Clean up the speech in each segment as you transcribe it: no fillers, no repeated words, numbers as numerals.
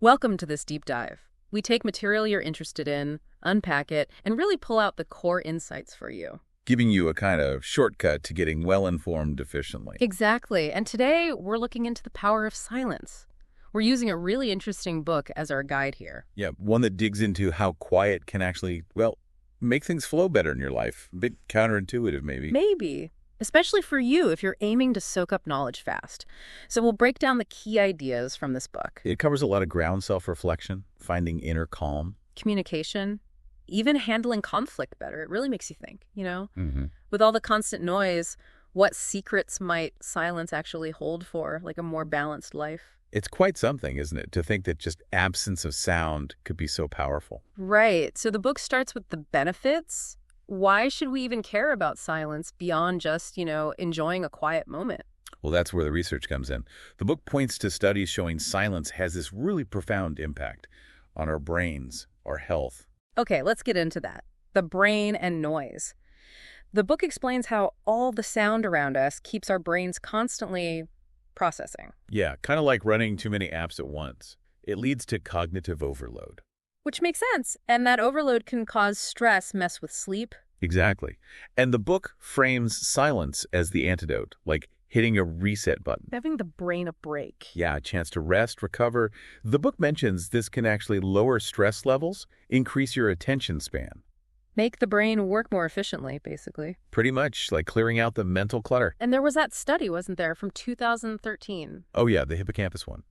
Welcome to this deep dive. We take material you're interested in, unpack it, and really pull out the core insights for you. Giving you a kind of shortcut to getting well-informed efficiently. Exactly. And today, we're looking into the power of silence. We're using a really interesting book as our guide here. Yeah, one that digs into how quiet can actually, well, make things flow better in your life. A bit counterintuitive, maybe. Maybe. Especially for you if you're aiming to soak up knowledge fast. So we'll break down the key ideas from this book. It covers a lot of ground self-reflection, finding inner calm. Communication, even handling conflict better. It really makes you think, you know? Mm-hmm. With all the constant noise, what secrets might silence actually hold for, like a more balanced life? It's quite something, isn't it, to think that just absence of sound could be so powerful. Right. So the book starts with the benefits. Why should we even care about silence beyond just, enjoying a quiet moment? Well, that's where the research comes in. The book points to studies showing silence has this really profound impact on our brains, our health. Okay, let's get into that. The brain and noise. The book explains how all the sound around us keeps our brains constantly processing. Yeah, kind of like running too many apps at once. It leads to cognitive overload. Which makes sense. And that overload can cause stress, mess with sleep. Exactly. And the book frames silence as the antidote, like hitting a reset button. Having the brain a break. Yeah, a chance to rest, recover. The book mentions this can actually lower stress levels, increase your attention span. Make the brain work more efficiently, basically. Pretty much like clearing out the mental clutter. And there was that study, wasn't there, from 2013? Oh yeah, the hippocampus one.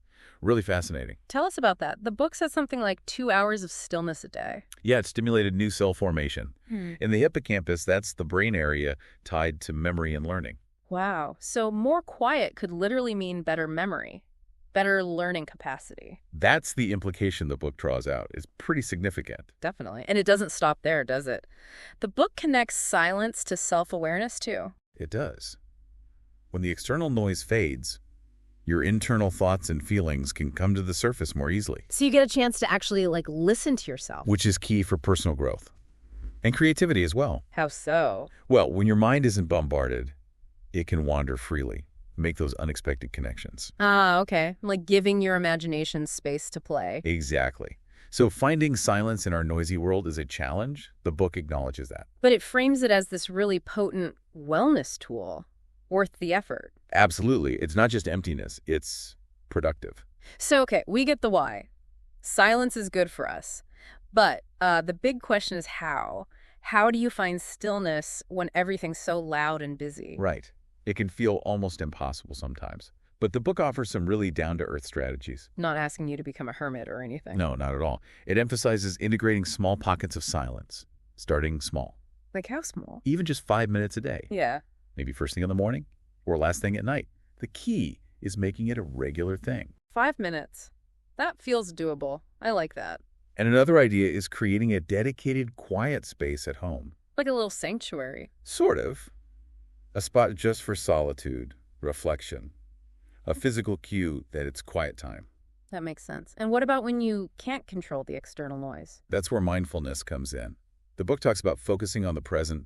Really fascinating. Tell us about that. The book says something like 2 hours of stillness a day. Yeah, it stimulated new cell formation. In the hippocampus, that's the brain area tied to memory and learning. Wow. So more quiet could literally mean better memory, better learning capacity. That's the implication the book draws out. It's pretty significant. Definitely. And it doesn't stop there, does it? The book connects silence to self-awareness, too. It does. When the external noise fades, your internal thoughts and feelings can come to the surface more easily. So you get a chance to actually, listen to yourself. Which is key for personal growth. And creativity as well. How so? Well, when your mind isn't bombarded, it can wander freely, make those unexpected connections. Ah, okay. Like giving your imagination space to play. Exactly. So finding silence in our noisy world is a challenge. The book acknowledges that. But it frames it as this really potent wellness tool, worth the effort. Absolutely. It's not just emptiness. It's productive. So, okay, we get the why. Silence is good for us. But the big question is how. How do you find stillness when everything's so loud and busy? Right. It can feel almost impossible sometimes. But the book offers some really down-to-earth strategies. Not asking you to become a hermit or anything. No, not at all. It emphasizes integrating small pockets of silence, starting small. Like how small? Even just 5 minutes a day. Yeah. Maybe first thing in the morning or last thing at night. The key is making it a regular thing. 5 minutes. That feels doable. I like that. And another idea is creating a dedicated quiet space at home. Like a little sanctuary. Sort of. A spot just for solitude, reflection. A physical cue that it's quiet time. That makes sense. And what about when you can't control the external noise? That's where mindfulness comes in. The book talks about focusing on the present,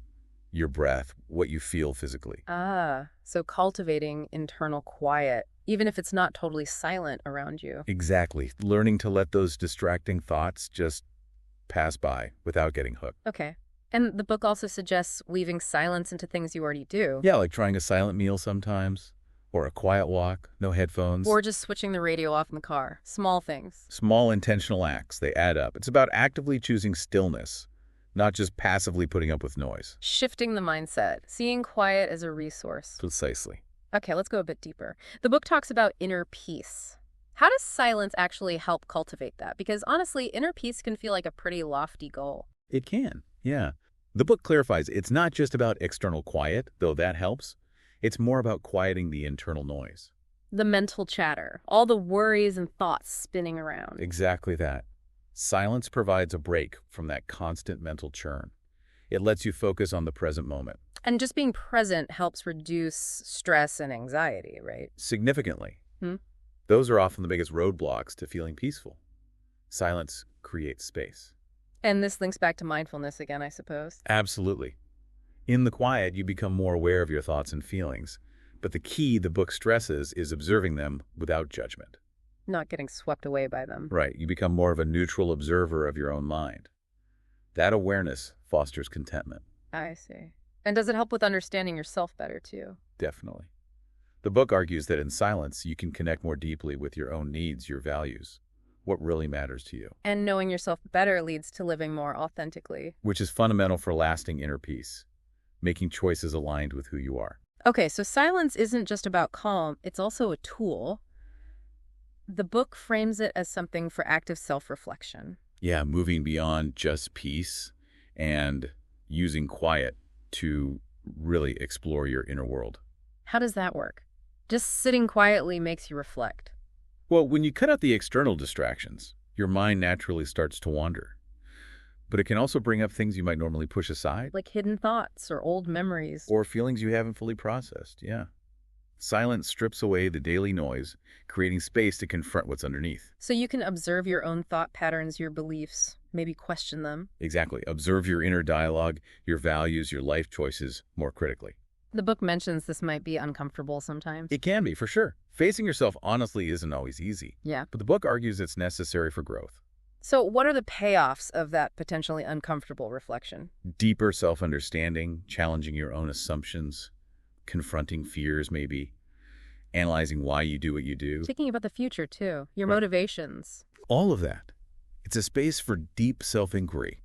your breath, what you feel physically. Ah, so cultivating internal quiet, even if it's not totally silent around you. Exactly. Learning to let those distracting thoughts just pass by without getting hooked. Okay. And the book also suggests weaving silence into things you already do. Yeah, like trying a silent meal sometimes, or a quiet walk, no headphones. Or just switching the radio off in the car. Small things. Small intentional acts, they add up. It's about actively choosing stillness, not just passively putting up with noise. Shifting the mindset. Seeing quiet as a resource. Precisely. Okay, let's go a bit deeper. The book talks about inner peace. How does silence actually help cultivate that? Because honestly, inner peace can feel like a pretty lofty goal. It can, yeah. The book clarifies it's not just about external quiet, though that helps. It's more about quieting the internal noise. The mental chatter, all the worries and thoughts spinning around. Exactly that. Silence provides a break from that constant mental churn. It lets you focus on the present moment. And just being present helps reduce stress and anxiety, right? Significantly. Those are often the biggest roadblocks to feeling peaceful. Silence creates space. And this links back to mindfulness again, I suppose. Absolutely. In the quiet, you become more aware of your thoughts and feelings. But the key the book stresses is observing them without judgment. Not getting swept away by them. Right. You become more of a neutral observer of your own mind. That awareness fosters contentment. I see. And does it help with understanding yourself better, too? Definitely. The book argues that in silence, you can connect more deeply with your own needs, your values, what really matters to you, And knowing yourself better leads to living more authentically. which is fundamental for lasting inner peace, making choices aligned with who you are. Okay, so silence isn't just about calm, it's also a tool. The book frames it as something for active self-reflection. Yeah, moving beyond just peace and using quiet to really explore your inner world. How does that work? Just sitting quietly makes you reflect. Well, when you cut out the external distractions, your mind naturally starts to wander. But it can also bring up things you might normally push aside Like hidden thoughts or old memories. or feelings you haven't fully processed. Yeah. Silence strips away the daily noise, creating space to confront what's underneath. So you can observe your own thought patterns, your beliefs, maybe question them. Exactly. Observe your inner dialogue, your values, your life choices more critically. The book mentions this might be uncomfortable sometimes. It can be, for sure. Facing yourself honestly isn't always easy. Yeah. But the book argues it's necessary for growth. So what are the payoffs of that potentially uncomfortable reflection? Deeper self-understanding, challenging your own assumptions, confronting fears maybe, analyzing why you do what you do. Thinking about the future, too. Your Right. motivations. All of that. It's a space for deep self-inquiry.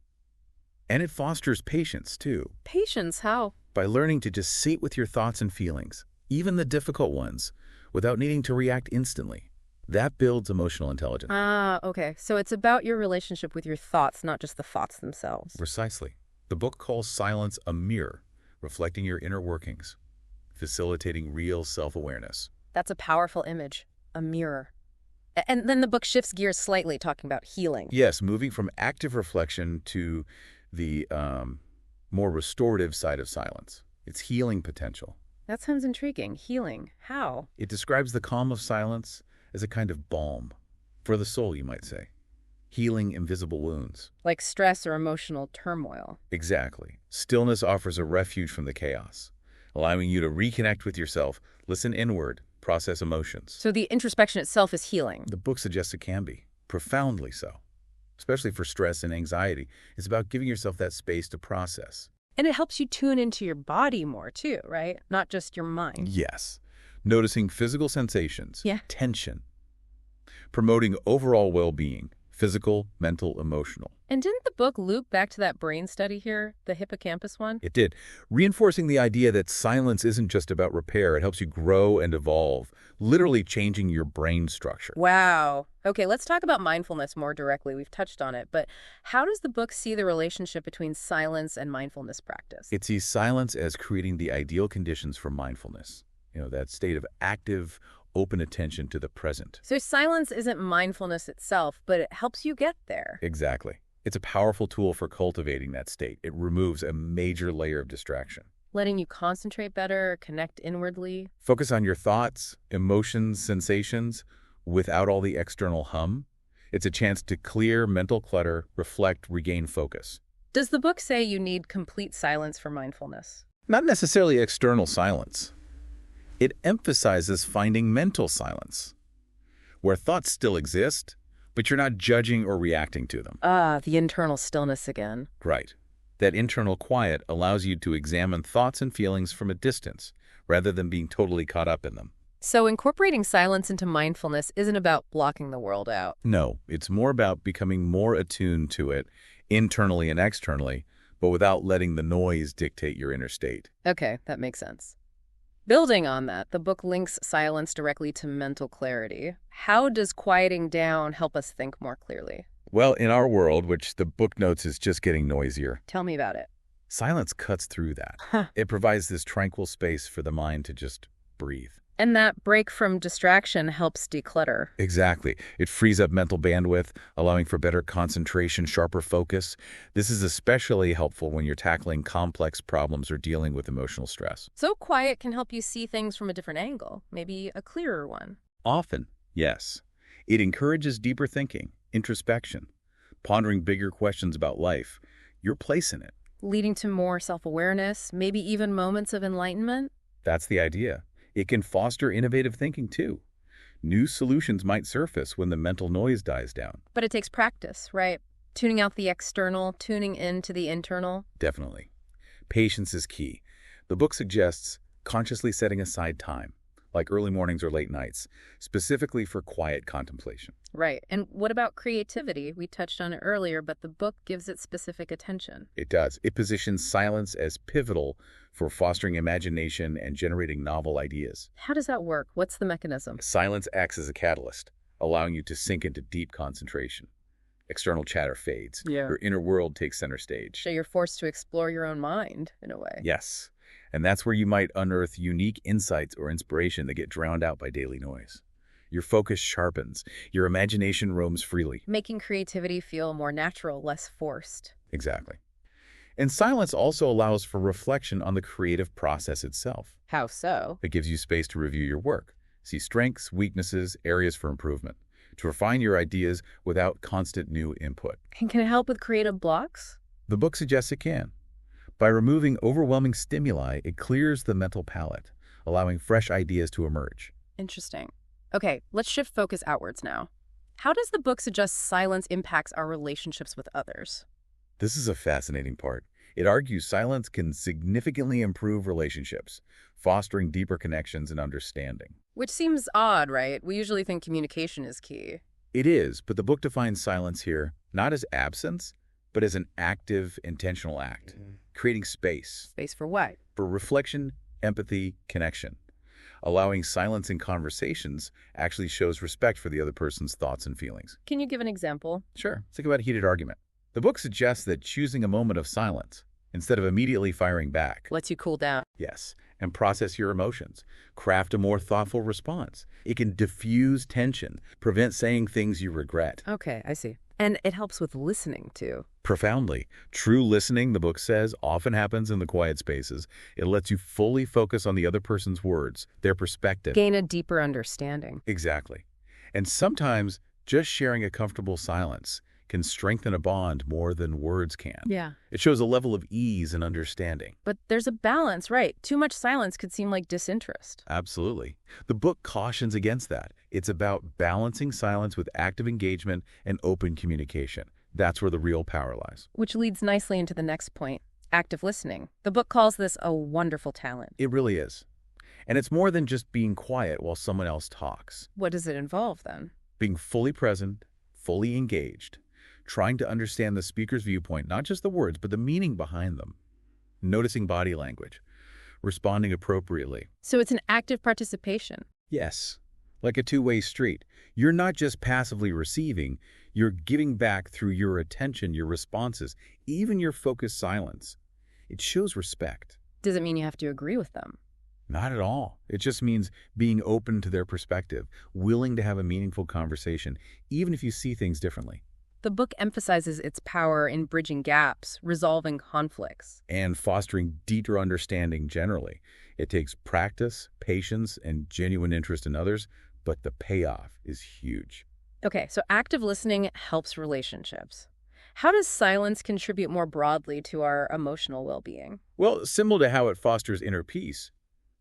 And it fosters patience, too, Patience, how? by learning to just sit with your thoughts and feelings, even the difficult ones, without needing to react instantly. That builds emotional intelligence. Ah, okay. So it's about your relationship with your thoughts, not just the thoughts themselves. Precisely. The book calls silence a mirror, reflecting your inner workings, facilitating real self-awareness. That's a powerful image. A mirror. And then the book shifts gears slightly, talking about healing. Yes, moving from active reflection to the more restorative side of silence. Its healing potential. That sounds intriguing. Healing. How? It describes the calm of silence as a kind of balm for the soul, you might say, healing invisible wounds. Like stress or emotional turmoil. Exactly. Stillness offers a refuge from the chaos, allowing you to reconnect with yourself, listen inward, process emotions. So the introspection itself is healing. The book suggests it can be, profoundly so, especially for stress and anxiety. It's about giving yourself that space to process. And it helps you tune into your body more, too, right? Not just your mind. Yes. Noticing physical sensations, Yeah. tension, promoting overall well-being, physical, mental, emotional. And didn't the book loop back to that brain study here, the hippocampus one? It did, reinforcing the idea that silence isn't just about repair. It helps you grow and evolve, literally changing your brain structure. Wow. Okay, let's talk about mindfulness more directly. We've touched on it, but how does the book see the relationship between silence and mindfulness practice? It sees silence as creating the ideal conditions for mindfulness. That state of active, open attention to the present. So silence isn't mindfulness itself, but it helps you get there. Exactly. It's a powerful tool for cultivating that state. It removes a major layer of distraction. Letting you concentrate better, connect inwardly. Focus on your thoughts, emotions, sensations, without all the external hum. It's a chance to clear mental clutter, reflect, regain focus. Does the book say you need complete silence for mindfulness? Not necessarily external silence. It emphasizes finding mental silence, where thoughts still exist, but you're not judging or reacting to them. Ah, the internal stillness again. Right. That internal quiet allows you to examine thoughts and feelings from a distance, rather than being totally caught up in them. So incorporating silence into mindfulness isn't about blocking the world out. No, it's more about becoming more attuned to it, internally and externally, but without letting the noise dictate your inner state. Okay, that makes sense. Building on that, the book links silence directly to mental clarity. How does quieting down help us think more clearly? Well, in our world, which the book notes is just getting noisier, Tell me about it. silence cuts through that. Huh. It provides this tranquil space for the mind to just breathe. And that break from distraction helps declutter. Exactly. It frees up mental bandwidth, allowing for better concentration, sharper focus. This is especially helpful when you're tackling complex problems or dealing with emotional stress. So quiet can help you see things from a different angle, maybe a clearer one. Often, yes. It encourages deeper thinking, introspection, pondering bigger questions about life, your place in it. Leading to more self-awareness, maybe even moments of enlightenment. That's the idea. It can foster innovative thinking, too. New solutions might surface when the mental noise dies down. But it takes practice, right? Tuning out the external, tuning into the internal. Definitely. Patience is key. The book suggests consciously setting aside time, like early mornings or late nights, specifically for quiet contemplation. Right. And what about creativity? We touched on it earlier, but the book gives it specific attention. It does. It positions silence as pivotal for fostering imagination and generating novel ideas. How does that work? What's the mechanism? Silence acts as a catalyst, allowing you to sink into deep concentration. External chatter fades. Yeah. Your inner world takes center stage. So you're forced to explore your own mind, in a way. Yes. And that's where you might unearth unique insights or inspiration that get drowned out by daily noise. Your focus sharpens. Your imagination roams freely. Making creativity feel more natural, less forced. Exactly. And silence also allows for reflection on the creative process itself. How so? It gives you space to review your work, see strengths, weaknesses, areas for improvement, to refine your ideas without constant new input. And can it help with creative blocks? The book suggests it can. By removing overwhelming stimuli, it clears the mental palette, allowing fresh ideas to emerge. Interesting. Okay, let's shift focus outwards now. How does the book suggest silence impacts our relationships with others? This is a fascinating part. It argues silence can significantly improve relationships, fostering deeper connections and understanding. Which seems odd, right? We usually think communication is key. It is, but the book defines silence here not as absence, but as an active, intentional act, creating space. Space for what? For reflection, empathy, connection. Allowing silence in conversations actually shows respect for the other person's thoughts and feelings. Can you give an example? Sure. Think about a heated argument. The book suggests that choosing a moment of silence, instead of immediately firing back, Lets you cool down. yes, and process your emotions, craft a more thoughtful response. It can diffuse tension, prevent saying things you regret. Okay, I see. And it helps with listening, too. Profoundly. True listening, the book says, often happens in the quiet spaces. It lets you fully focus on the other person's words, their perspective. Gain a deeper understanding. Exactly. And sometimes just sharing a comfortable silence can strengthen a bond more than words can. Yeah. It shows a level of ease and understanding. But there's a balance, right? Too much silence could seem like disinterest. Absolutely. The book cautions against that. It's about balancing silence with active engagement and open communication. That's where the real power lies. Which leads nicely into the next point, active listening. The book calls this a wonderful talent. It really is. And it's more than just being quiet while someone else talks. What does it involve, then? Being fully present, fully engaged, trying to understand the speaker's viewpoint, not just the words, but the meaning behind them. Noticing body language, responding appropriately. So it's an active participation. Yes, like a two-way street. You're not just passively receiving, you're giving back through your attention, your responses, even your focused silence. It shows respect. Does it mean you have to agree with them? Not at all. It just means being open to their perspective, willing to have a meaningful conversation, even if you see things differently. The book emphasizes its power in bridging gaps, resolving conflicts. And fostering deeper understanding generally. It takes practice, patience, and genuine interest in others, but the payoff is huge. Okay, so active listening helps relationships. How does silence contribute more broadly to our emotional well-being? Well, similar to how it fosters inner peace,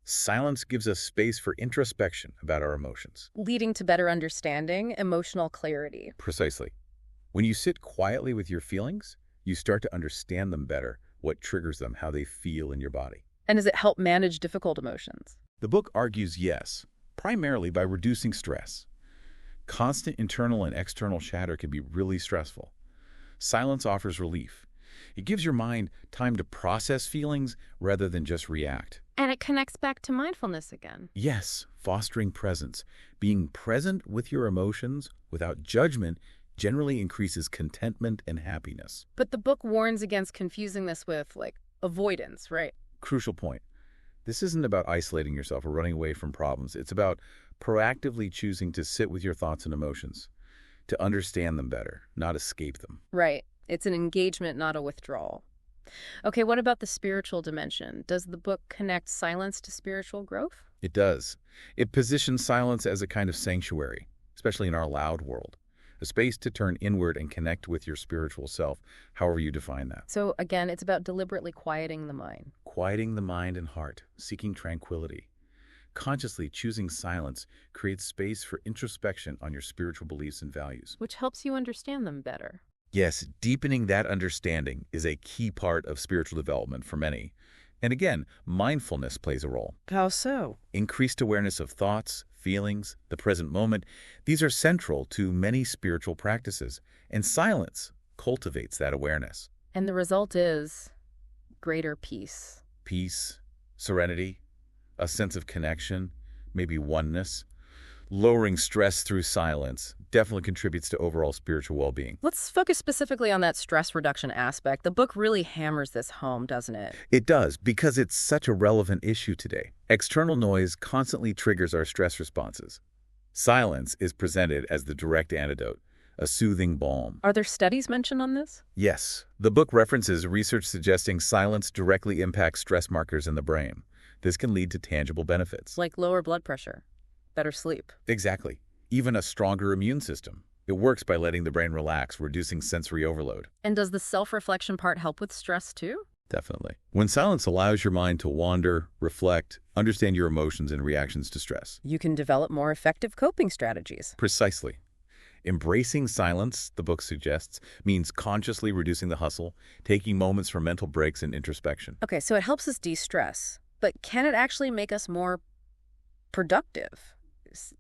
silence gives us space for introspection about our emotions. Leading to better understanding, emotional clarity. Precisely. When you sit quietly with your feelings, you start to understand them better, what triggers them, how they feel in your body. And does it help manage difficult emotions? The book argues yes, primarily by reducing stress. Constant internal and external chatter can be really stressful. Silence offers relief. It gives your mind time to process feelings rather than just react. And it connects back to mindfulness again. Yes, fostering presence. Being present with your emotions without judgment generally increases contentment and happiness. But the book warns against confusing this with, avoidance, right? Crucial point. This isn't about isolating yourself or running away from problems. It's about proactively choosing to sit with your thoughts and emotions, to understand them better, not escape them. Right. It's an engagement, not a withdrawal. Okay, what about the spiritual dimension? Does the book connect silence to spiritual growth? It does. It positions silence as a kind of sanctuary, especially in our loud world. A space to turn inward and connect with your spiritual self, however you define that. So again, it's about deliberately quieting the mind. Quieting the mind and heart, seeking tranquility. Consciously choosing silence creates space for introspection on your spiritual beliefs and values. Which helps you understand them better. Yes, deepening that understanding is a key part of spiritual development for many. And again, mindfulness plays a role. How so? Increased awareness of thoughts, feelings, the present moment, these are central to many spiritual practices, and silence cultivates that awareness. And the result is greater peace. Peace, serenity, a sense of connection, maybe oneness. Lowering stress through silence definitely contributes to overall spiritual well-being. Let's focus specifically on that stress reduction aspect. The book really hammers this home, doesn't it? It does, because it's such a relevant issue today. External noise constantly triggers our stress responses. Silence is presented as the direct antidote, a soothing balm. Are there studies mentioned on this? Yes, the book references research suggesting silence directly impacts stress markers in the brain. This can lead to tangible benefits. Like lower blood pressure, better sleep. Exactly. Even a stronger immune system. It works by letting the brain relax, reducing sensory overload. And does the self-reflection part help with stress too? Definitely. When silence allows your mind to wander, reflect, understand your emotions and reactions to stress. You can develop more effective coping strategies. Precisely. Embracing silence, the book suggests, means consciously reducing the hustle, taking moments for mental breaks and introspection. Okay, so it helps us de-stress, but can it actually make us more productive?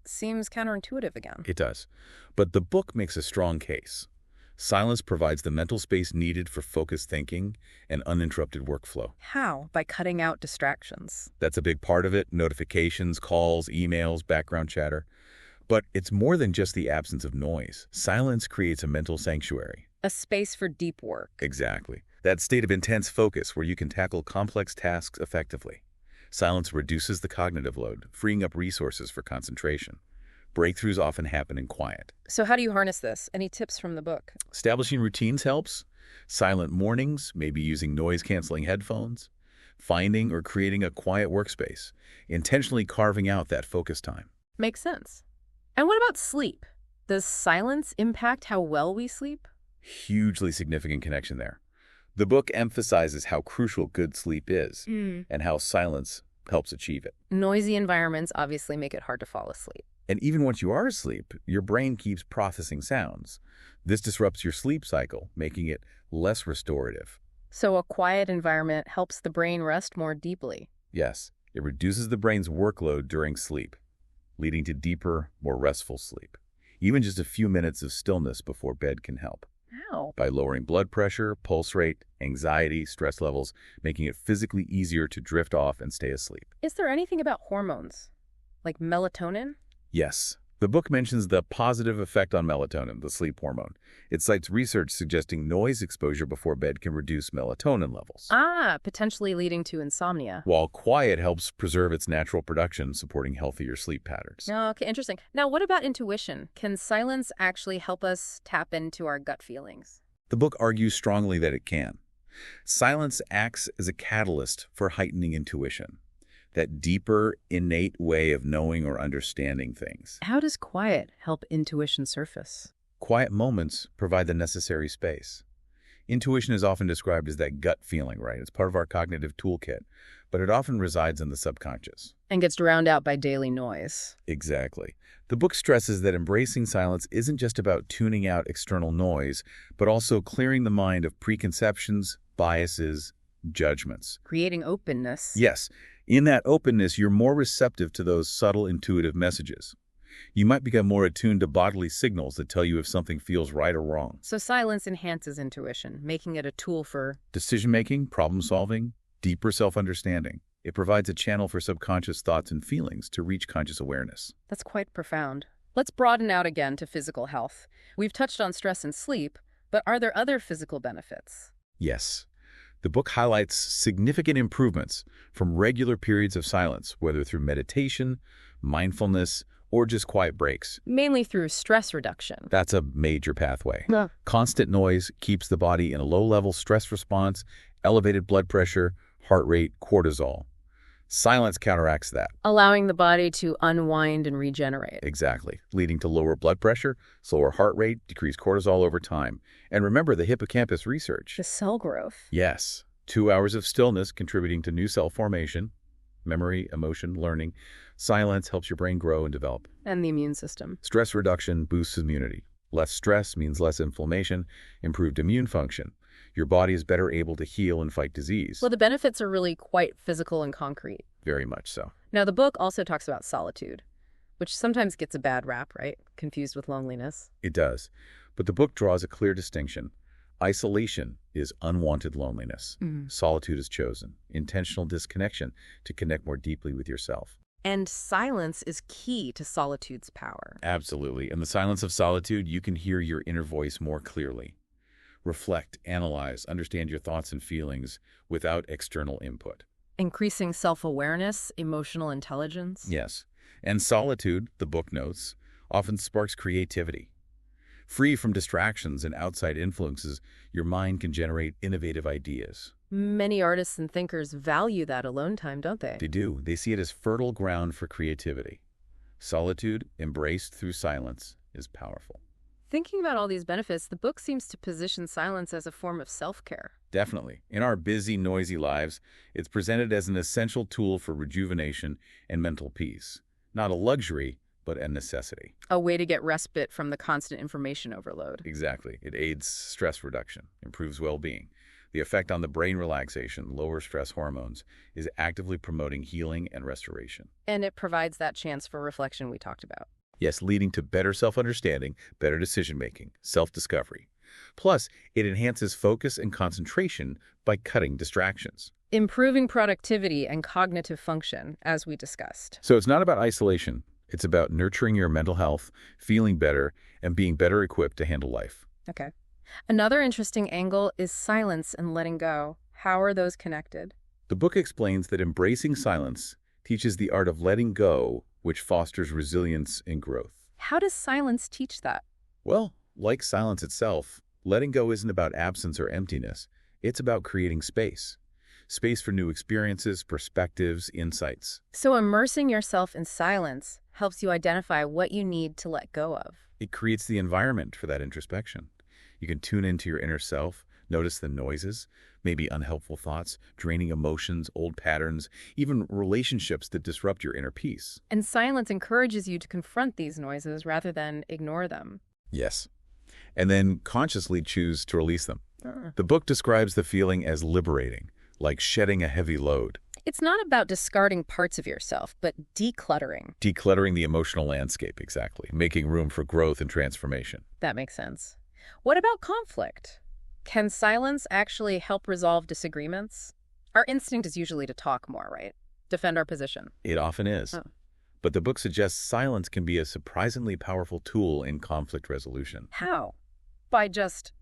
Seems counterintuitive again. It does. But the book makes a strong case. Silence provides the mental space needed for focused thinking and uninterrupted workflow. How? By cutting out distractions. That's a big part of it. Notifications, calls, emails, background chatter. But it's more than just the absence of noise. Silence creates a mental sanctuary. A space for deep work. Exactly. That state of intense focus where you can tackle complex tasks effectively. Silence reduces the cognitive load, freeing up resources for concentration. Breakthroughs often happen in quiet. So how do you harness this? Any tips from the book? Establishing routines helps. Silent mornings, maybe using noise-canceling headphones. Finding or creating a quiet workspace. Intentionally carving out that focus time. Makes sense. And what about sleep? Does silence impact how well we sleep? Hugely significant connection there. The book emphasizes how crucial good sleep is and how silence helps achieve it. Noisy environments obviously make it hard to fall asleep. And even once you are asleep, your brain keeps processing sounds. This disrupts your sleep cycle, making it less restorative. So a quiet environment helps the brain rest more deeply. Yes, it reduces the brain's workload during sleep, leading to deeper, more restful sleep. Even just a few minutes of stillness before bed can help. How? By lowering blood pressure, pulse rate, anxiety, stress levels, making it physically easier to drift off and stay asleep. Is there anything about hormones, like melatonin? Yes. The book mentions the positive effect on melatonin, the sleep hormone. It cites research suggesting noise exposure before bed can reduce melatonin levels, Potentially leading to insomnia. while quiet helps preserve its natural production, supporting healthier sleep patterns. Okay, interesting. Now, what about intuition? Can silence actually help us tap into our gut feelings? The book argues strongly that it can. Silence acts as a catalyst for heightening intuition, that deeper, innate way of knowing or understanding things. How does quiet help intuition surface? Quiet moments provide the necessary space. Intuition is often described as that gut feeling, right? It's part of our cognitive toolkit, but it often resides in the subconscious. And gets drowned out by daily noise. Exactly. The book stresses that embracing silence isn't just about tuning out external noise, but also clearing the mind of preconceptions, biases, judgments. Creating openness. Yes, in that openness, you're more receptive to those subtle, intuitive messages. You might become more attuned to bodily signals that tell you if something feels right or wrong. So silence enhances intuition, making it a tool for... Decision-making, problem-solving, deeper self-understanding. It provides a channel for subconscious thoughts and feelings to reach conscious awareness. That's quite profound. Let's broaden out again to physical health. We've touched on stress and sleep, but are there other physical benefits? Yes. The book highlights significant improvements from regular periods of silence, whether through meditation, mindfulness, or just quiet breaks. Mainly through stress reduction. That's a major pathway. Yeah. Constant noise keeps the body in a low-level stress response, elevated blood pressure, heart rate, cortisol. Silence counteracts that. Allowing the body to unwind and regenerate. Exactly, leading to lower blood pressure, slower heart rate, decreased cortisol over time. And remember the hippocampus research. The cell growth. Yes, 2 hours of stillness contributing to new cell formation. memory, emotion, learning. Silence helps your brain grow and develop. And the immune system. Stress reduction boosts immunity. Less stress means less inflammation, improved immune function. Your body is better able to heal and fight disease. Well, the benefits are really quite physical and concrete. Very much so. Now, the book also talks about solitude, which sometimes gets a bad rap, right? Confused with loneliness. It does. But the book draws a clear distinction. Isolation is unwanted loneliness. Solitude is chosen, intentional disconnection to connect more deeply with yourself. And silence is key to solitude's power. Absolutely. In the silence of solitude, you can hear your inner voice more clearly. Reflect, analyze, understand your thoughts and feelings without external input. Increasing self-awareness, emotional intelligence. Yes. And solitude, the book notes, often sparks creativity. Free from distractions and outside influences, your mind can generate innovative ideas. Many artists and thinkers value that alone time, don't they? They do. They see it as fertile ground for creativity. Solitude, embraced through silence, is powerful. Thinking about all these benefits, the book seems to position silence as a form of self-care. Definitely. In our busy, noisy lives, it's presented as an essential tool for rejuvenation and mental peace. Not a luxury, but a necessity. A way to get respite from the constant information overload. Exactly. It aids stress reduction, improves well-being. The effect on the brain relaxation, lower stress hormones, is actively promoting healing and restoration. And it provides that chance for reflection we talked about. Yes, leading to better self-understanding, better decision-making, self-discovery. Plus, it enhances focus and concentration by cutting distractions. Improving productivity and cognitive function, as we discussed. So it's not about isolation. It's about nurturing your mental health, feeling better, and being better equipped to handle life. Okay. Another interesting angle is silence and letting go. How are those connected? The book explains that embracing silence teaches the art of letting go, which fosters resilience and growth. How does silence teach that? Well, like silence itself, letting go isn't about absence or emptiness. It's about creating space. Space for new experiences, perspectives, insights. So immersing yourself in silence helps you identify what you need to let go of. It creates the environment for that introspection. You can tune into your inner self, notice the noises, maybe unhelpful thoughts, draining emotions, old patterns, even relationships that disrupt your inner peace. And silence encourages you to confront these noises rather than ignore them. Yes. And then consciously choose to release them. The book describes the feeling as liberating, like shedding a heavy load. It's not about discarding parts of yourself, but decluttering. Decluttering the emotional landscape, exactly. Making room for growth and transformation. That makes sense. What about conflict? Can silence actually help resolve disagreements? Our instinct is usually to talk more, right? Defend our position. It often is. Oh. But the book suggests silence can be a surprisingly powerful tool in conflict resolution. How? By just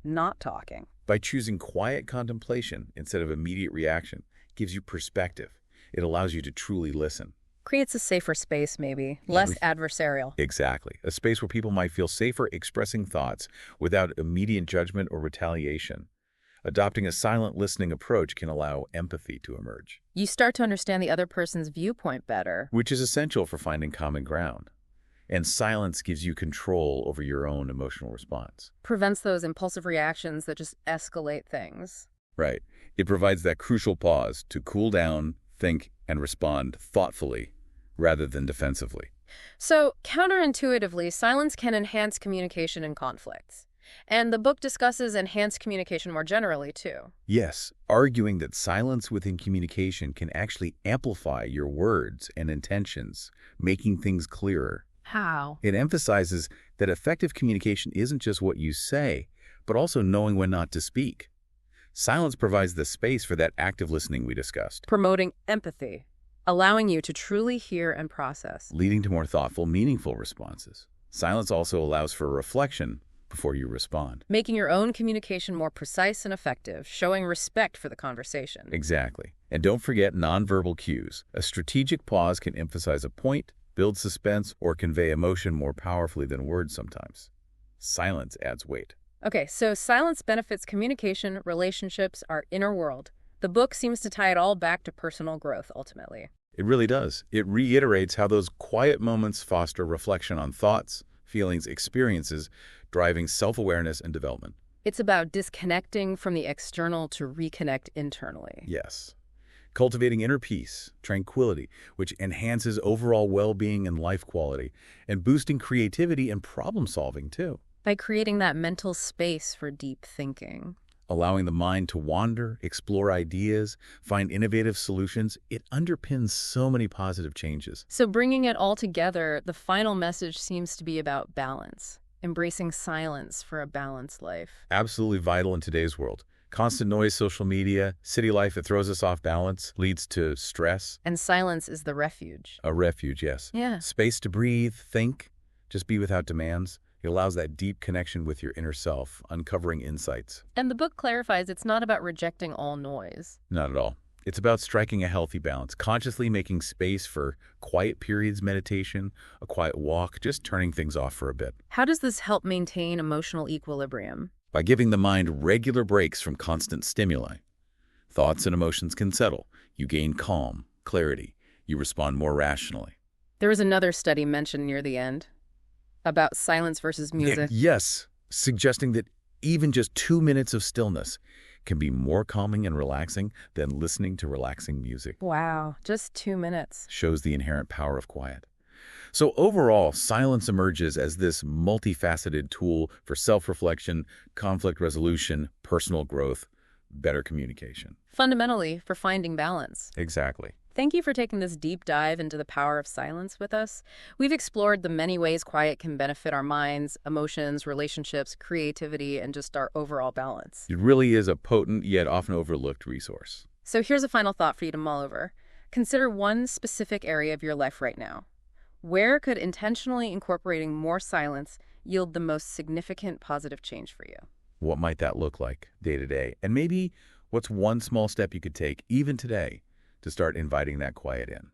not talking. By choosing quiet contemplation instead of immediate reaction, gives you perspective. It allows you to truly listen. Creates a safer space, maybe. Less adversarial. Exactly. A space where people might feel safer expressing thoughts without immediate judgment or retaliation. Adopting a silent listening approach can allow empathy to emerge. You start to understand the other person's viewpoint better. Which is essential for finding common ground. And silence gives you control over your own emotional response. Prevents those impulsive reactions that just escalate things. Right. It provides that crucial pause to cool down, think, and respond thoughtfully rather than defensively. So, counterintuitively, silence can enhance communication in conflicts. And the book discusses enhanced communication more generally, too. Yes, arguing that silence within communication can actually amplify your words and intentions, making things clearer. How? It emphasizes that effective communication isn't just what you say, but also knowing when not to speak. Silence provides the space for that active listening we discussed. Promoting empathy, allowing you to truly hear and process. Leading to more thoughtful, meaningful responses. Silence also allows for reflection before you respond. Making your own communication more precise and effective, showing respect for the conversation. Exactly. And don't forget nonverbal cues. A strategic pause can emphasize a point, build suspense, or convey emotion more powerfully than words sometimes. Silence adds weight. Okay, so silence benefits communication, relationships, our inner world. The book seems to tie it all back to personal growth, ultimately. It really does. It reiterates how those quiet moments foster reflection on thoughts, feelings, experiences, driving self-awareness and development. It's about disconnecting from the external to reconnect internally. Yes. cultivating inner peace, tranquility, which enhances overall well-being and life quality, and boosting creativity and problem-solving, too. By creating that mental space for deep thinking. Allowing the mind to wander, explore ideas, find innovative solutions, it underpins so many positive changes. So bringing it all together, the final message seems to be about balance, embracing silence for a balanced life. Absolutely vital in today's world. Constant noise, social media, city life that throws us off balance, leads to stress. And silence is the refuge. A refuge, yes. Yeah. Space to breathe, think, just be without demands. It allows that deep connection with your inner self, uncovering insights. And the book clarifies it's not about rejecting all noise. Not at all. It's about striking a healthy balance, consciously making space for quiet periods, meditation, a quiet walk, just turning things off for a bit. How does this help maintain emotional equilibrium? By giving the mind regular breaks from constant stimuli, thoughts and emotions can settle. You gain calm, clarity. You respond more rationally. There was another study mentioned near the end about silence versus music. Yes, suggesting that even just 2 minutes of stillness can be more calming and relaxing than listening to relaxing music. Wow, just 2 minutes. Shows the inherent power of quiet. So overall, silence emerges as this multifaceted tool for self-reflection, conflict resolution, personal growth, better communication. Fundamentally, for finding balance. Exactly. Thank you for taking this deep dive into the power of silence with us. We've explored the many ways quiet can benefit our minds, emotions, relationships, creativity, and just our overall balance. It really is a potent yet often overlooked resource. So here's a final thought for you to mull over. Consider one specific area of your life right now. Where could intentionally incorporating more silence yield the most significant positive change for you? What might that look like day to day? And maybe what's one small step you could take, even today, to start inviting that quiet in?